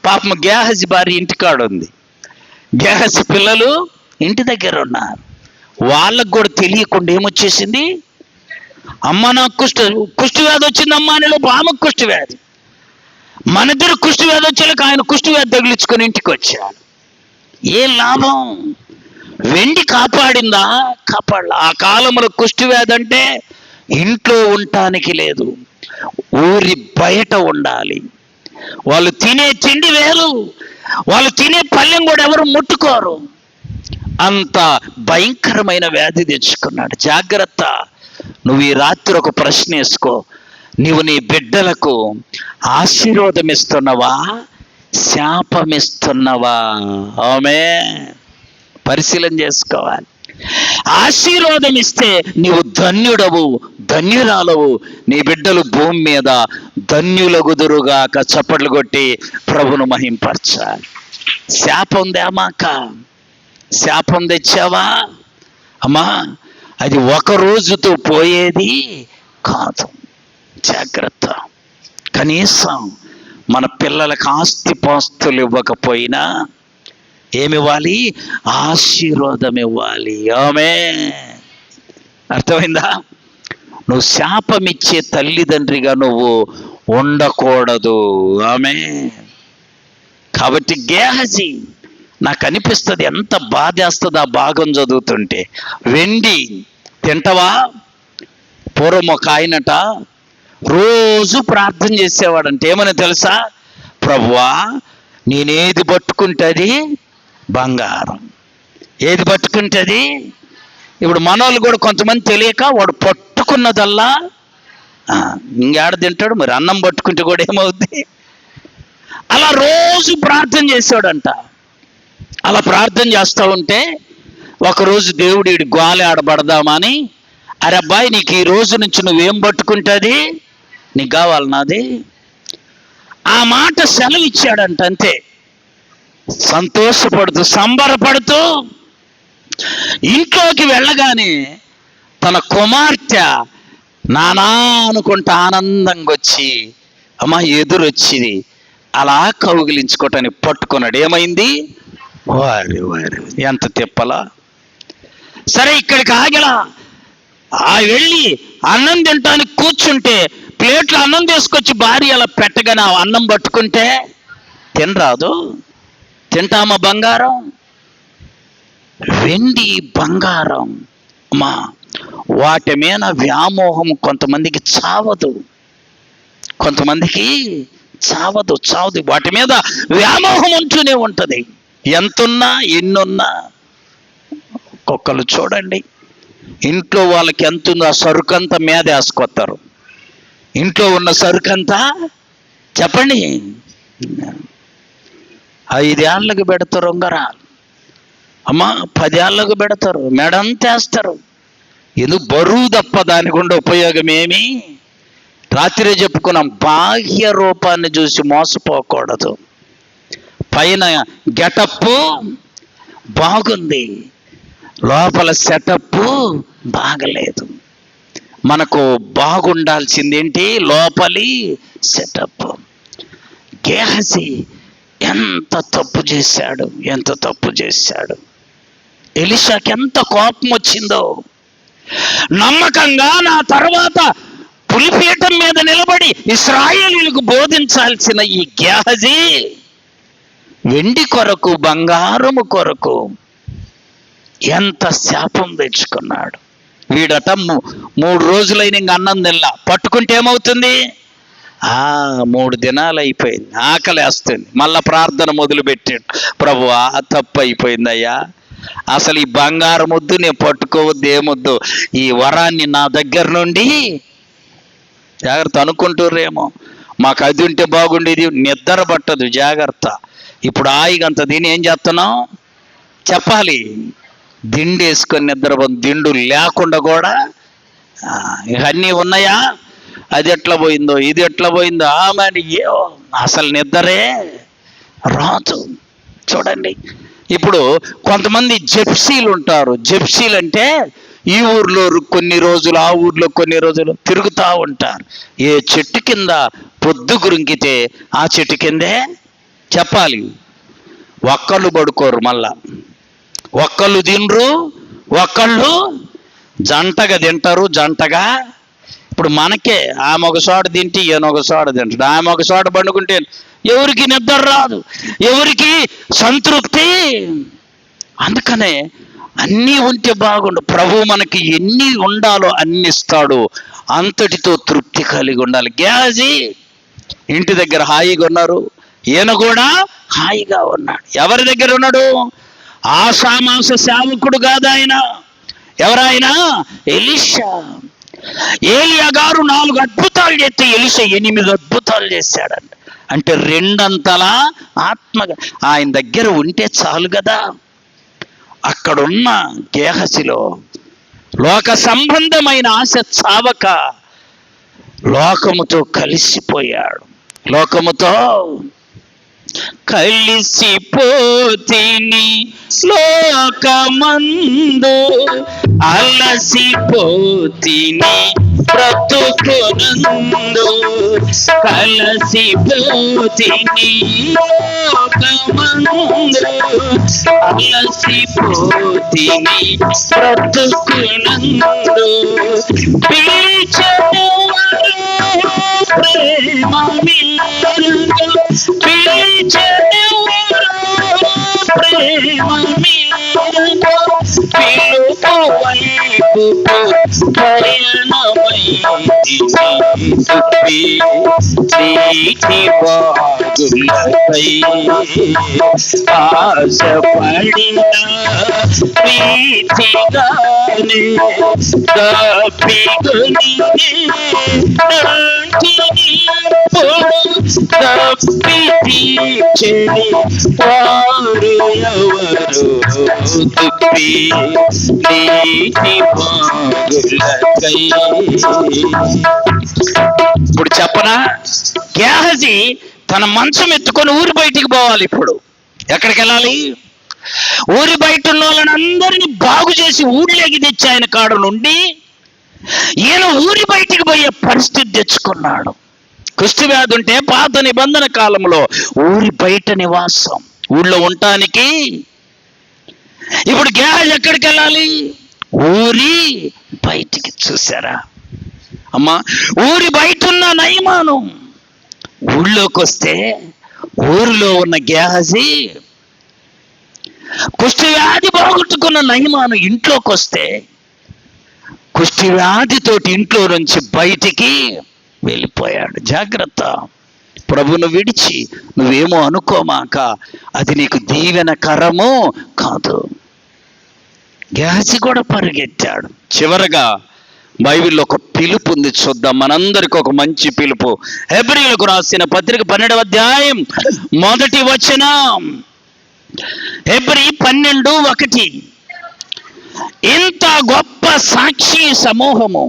పాపం గేహజీ భార్య ఇంటికాడ ఉంది, గేహజీ పిల్లలు ఇంటి దగ్గర ఉన్నారు. వాళ్ళకు కూడా తెలియకుండా ఏమొచ్చేసింది? అమ్మ నాకు కుష్టి వ్యాధి వచ్చింది అమ్మ అని ఆమెకు కుష్టి వ్యాధి. మన ఇద్దరు కుష్టి వ్యాధి వచ్చేలాక ఆయన కుష్టి వ్యాధి తగిలించుకొని ఇంటికి వచ్చాడు. ఏ లాభం? వెండి కాపాడిందా? కాపాడలా. ఆ కాలంలో కుష్టి వ్యాధి అంటే ఇంట్లో ఉండటానికి లేదు, ఊరి బయట ఉండాలి. వాళ్ళు తినే తిండి వేరు, వాళ్ళు తినే పళ్ళెం కూడా ఎవరు ముట్టుకోరు. అంత భయంకరమైన వ్యాధి తెచ్చుకున్నాడు. జాగ్రత్త. నువ్వు ఈ రాత్రి ఒక ప్రశ్న వేసుకో, నీవు నీ బిడ్డలకు ఆశీర్వాదం ఇస్తున్నావా, శాపం ఇస్తున్నావా? ఆమేన్. పరిశీలన చేసుకోవాలి. ఆశీర్వాదం ఇస్తే నీవు ధన్యుడవు, ధన్యురాలవు. నీ బిడ్డలు భూమి మీద ధన్యులగుదురుగాక. చప్పట్లు కొట్టి ప్రభును మహింపరచాలి. శాపం దేమాక, శాపం తెచ్చావా అమ్మా, అది ఒక రోజుతో పోయేది కాదు. జాగ్రత్త. కనీసం మన పిల్లలకు ఆస్తిపాస్తులు ఇవ్వకపోయినా ఏమివ్వాలి? ఆశీర్వాదం ఇవ్వాలి. ఆమేన్. అర్థమైందా? నువ్వు శాపమిచ్చే తల్లిదండ్రిగా నువ్వు ఉండకూడదు. ఆమె కాబట్టి గేహజీ నాకు అనిపిస్తుంది, ఎంత బాధేస్తుంది ఆ భాగం చదువుతుంటే. వెండి తింటవా? పూర్వం ఒక ఆయనట రోజు ప్రార్థన చేసేవాడంటే ఏమని తెలుసా? ప్రభువా, నేనేది పట్టుకుంటుంది బంగారం, ఏది పట్టుకుంటుంది. ఇప్పుడు మనోళ్ళు కూడా కొంతమంది తెలియక వాడు పట్టుకున్నదల్లా ఇంకేడ తింటాడు మరి, అన్నం పట్టుకుంటే కూడా ఏమవుద్ది. అలా రోజు ప్రార్థన చేశాడంట. అలా ప్రార్థన చేస్తూ ఉంటే ఒకరోజు దేవుడు ఈడు గోల ఆడబడదామా అని, అరే అబ్బాయి, నీకు ఈ రోజు నుంచి నువ్వేం పట్టుకుంటుంది, నీకు కావాలి నాది, ఆ మాట సెలవు ఇచ్చాడంట. అంతే, సంతోషపడుతూ సంబరపడుతూ ఇంట్లోకి వెళ్ళగానే తన కుమార్తె నానా అనుకుంటా ఆనందంగా వచ్చి అమ్మ ఎదురొచ్చింది. అలా కౌగిలించుకోవటానికి పట్టుకున్నాడు. ఏమైంది? వారి వారి ఎంత తిప్పలా. సరే, ఇక్కడికి ఆగలా. వెళ్ళి అన్నం తినటానికి కూర్చుంటే ప్లేట్లో అన్నం తీసుకొచ్చి భార్య అలా పెట్టగానే అన్నం పట్టుకుంటే తినరాదు. తింటామా బంగారం? వెండి బంగారం మా వాటి మీద వ్యామోహం కొంతమందికి చావదు, కొంతమందికి చావదు. వాటి మీద వ్యామోహం ఉంటూనే ఉంటుంది. ఎంతున్నా ఎన్నున్నా. ఒక్కొక్కరు చూడండి, ఇంట్లో వాళ్ళకి ఎంతుందో ఆ సరుకంతా మీద వేసుకొస్తారు. ఇంట్లో ఉన్న సరుకంతా చెప్పండి 5 ఏళ్ళకి పెడతారు ఉంగరాలు, అమ్మ 10 ఏళ్ళకు పెడతారు, మెడంతా వేస్తారు. ఎందుకు? బరువు తప్ప దానికి ఉండే ఉపయోగం ఏమి? రాత్రి చెప్పుకున్నాం, బాహ్య రూపాన్ని చూసి మోసపోకూడదు. పైన గెటప్ బాగుంది, లోపల సెటప్ బాగలేదు. మనకు బాగుండాల్సింది ఏంటి? లోపలి సెటప్. గేహజీ ఎంత తప్పు చేశాడు, ఎంత తప్పు చేశాడు. ఎలీషాకి ఎంత కోపం వచ్చిందో. నమ్మకంగా నా తర్వాత పులిపీఠం మీద నిలబడి ఇశ్రాయేలీయులకు బోధించాల్సిన ఈ గేహజీ వెండి కొరకు బంగారము కొరకు ఎంత శాపం తెచ్చుకున్నాడు. వీడట 3 రోజులైన ఇంక అన్నం తినలా. పట్టుకుంటే ఏమవుతుంది? 3 దినాలు అయిపోయింది, ఆకలేస్తుంది. మళ్ళా ప్రార్థన మొదలుపెట్టాడు, ప్రభువా తప్పు అయిపోయిందయ్యా, అసలు ఈ బంగారం వద్దు, నేను పట్టుకోవద్దు, ఏమొద్దు, ఈ వరాన్ని నా దగ్గర నుండి జాగ్రత్త. అనుకుంటుర్రేమో మాకు అది ఉంటే బాగుండేది. నిద్ర పట్టదు, జాగ్రత్త. ఇప్పుడు ఆయిగంత దీని ఏం చేస్తున్నాం చెప్పాలి, దిండు వేసుకొని నిద్రపోతుంది. దిండు లేకుండా కూడా ఇవన్నీ ఉన్నాయా? అది ఎట్లా పోయిందో, ఇది ఎట్లా పోయిందో, మరి అసలు నిద్రే రాదు. చూడండి, ఇప్పుడు కొంతమంది జెప్సీలు ఉంటారు. జెప్సీలు అంటే ఈ ఊర్లో కొన్ని రోజులు, ఆ ఊర్లో కొన్ని రోజులు తిరుగుతూ ఉంటారు. ఏ చెట్టు కింద పొద్దు గురింకితే ఆ చెట్టు కిందే చెప్పాలి. ఒక్కళ్ళు పడుకోరు, మళ్ళా ఒక్కళ్ళు తినరు, ఒక్కళ్ళు జంటగా తింటారు. జంటగా ఇప్పుడు మనకే ఆమె ఒక చోట తింటే ఈయన ఒక చోట తింటాడు, ఆమె ఒక చోట పండుకుంటే ఎవరికి నిద్ర రాదు, ఎవరికి సంతృప్తి. అందుకనే అన్నీ ఉంటే బాగుండు. ప్రభు మనకి ఎన్ని ఉండాలో అన్ని ఇస్తాడు, అంతటితో తృప్తి కలిగి ఉండాలి. గేహజీ ఇంటి దగ్గర హాయిగా ఉన్నారు, ఈయన కూడా హాయిగా ఉన్నాడు. ఎవరి దగ్గర ఉన్నాడు? ఆషామాస సేవకుడు కాదు ఆయన. ఎవరైనా? ఎలీషా. ఏలియా గారు 4 అద్భుతాలు చేస్తే ఎలీషా 8 అద్భుతాలు చేశాడంట. అంటే 2 అంతలా ఆత్మగా ఆయన దగ్గర ఉంటే చాలు కదా. అక్కడున్న గేహజీలో లోక సంబంధమైన ఆశ చావక లోకముతో కలిసిపోయాడు. లోకముతో కలిసిపోతిని లోకమందు, అలసిపోతిని బ్రతుకునందు కలసిపోతిని లోకమందు అలసిపోతిని బ్రతుకునందు పిలిచెదెవరు ప్రేమ మీరుగా పిలిచెదెవరు ప్రేమ మీరుగా పిలుపు వైపు పయనమైతిని తుప్పి నీటి బాగులపై ఆశపడిన ప్రీతిగానే తప్పిగొని తప్పి తీర్చని వారు ఎవరు తుప్పి నీటి బాగులకై. ఇప్పుడు చెప్పనా, గేహజీ తన మంచం ఎత్తుకొని ఊరి బయటికి పోవాలి. ఇప్పుడు ఎక్కడికి వెళ్ళాలి? ఊరి బయట ఉన్న వాళ్ళని అందరినీ బాగు చేసి ఊళ్ళోకి తెచ్చి ఆయన కాడ నుండి ఈయన ఊరి బయటికి పోయే పరిస్థితి తెచ్చుకున్నాడు. కుష్టి వ్యాధి ఉంటే పాత నిబంధన కాలంలో ఊరి బయట నివాసం, ఊళ్ళో ఉండటానికి. ఇప్పుడు గేహజీ ఎక్కడికి వెళ్ళాలి? ఊరి బయటికి. చూసారా అమ్మా, ఊరి బయట ఉన్న నయమాను ఊళ్ళోకి వస్తే ఊరిలో ఉన్న గేహజీ కుష్టి వ్యాధి పోగొట్టుకున్న నయమాను ఇంట్లోకి వస్తే కుష్టి వ్యాధితోటి ఇంట్లో నుంచి బయటికి వెళ్ళిపోయాడు. జాగ్రత్త, ప్రభును విడిచి నువ్వేమో అనుకోమాక, అది నీకు దీవెనకరము కాదు. గేహజీ కూడా పరిగెత్తాడు. చివరగా బైబిల్లో ఒక పిలుపు ఉంది, చూద్దాం. మనందరికి ఒక మంచి పిలుపు. హెబ్రీయులకు రాసిన పత్రిక 12వ అధ్యాయం 1వ వచనం. హెబ్రీ 12:1. ఇంత గొప్ప సాక్షి సమూహము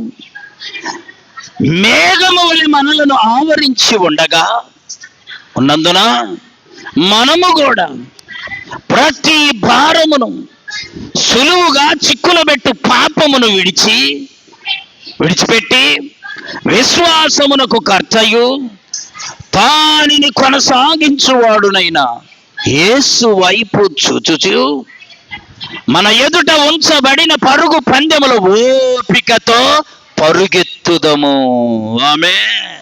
మేఘము వలె మనలను ఆవరించి ఉన్నందున మనము కూడా ప్రతి భారమును సులువుగా చిక్కులబెట్టు పాపమును విడిచిపెట్టి విశ్వాసమునకు కర్తయు దానిని కొనసాగించువాడునైనా యేసు వైపు చూచుచు మన ఎదుట ఉంచబడిన పరుగు పందెములో ఓపికతో పరుగెత్తుదము. ఆమేన్.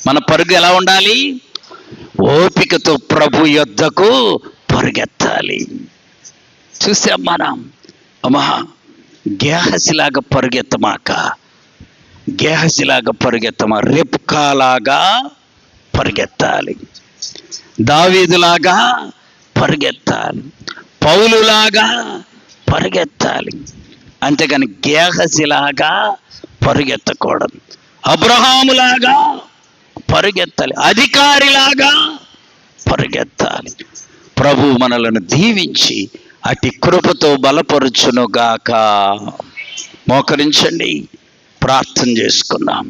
మన పరుగు ఎలా ఉండాలి? ఓపికతో ప్రభు యొద్దకు పరుగెత్తాలి. చూసాం మనం. అమ్మా, గేహజీలాగా పరుగెత్తమా, రెబ్కాలాగా పరిగెత్తాలి, దావీదులాగా పరిగెత్తాలి, పౌలులాగా పరిగెత్తాలి. అంతేగాని గేహజీలాగా పరిగెత్తకూడదు. అబ్రహాములాగా పరిగెత్తాలి, అధికారిలాగా పరిగెత్తాలి. ప్రభు మనలను దీవించి అటి కృపతో బలపరుచునుగాక. మోకరించండి, ప్రార్థన చేసుకుందాం.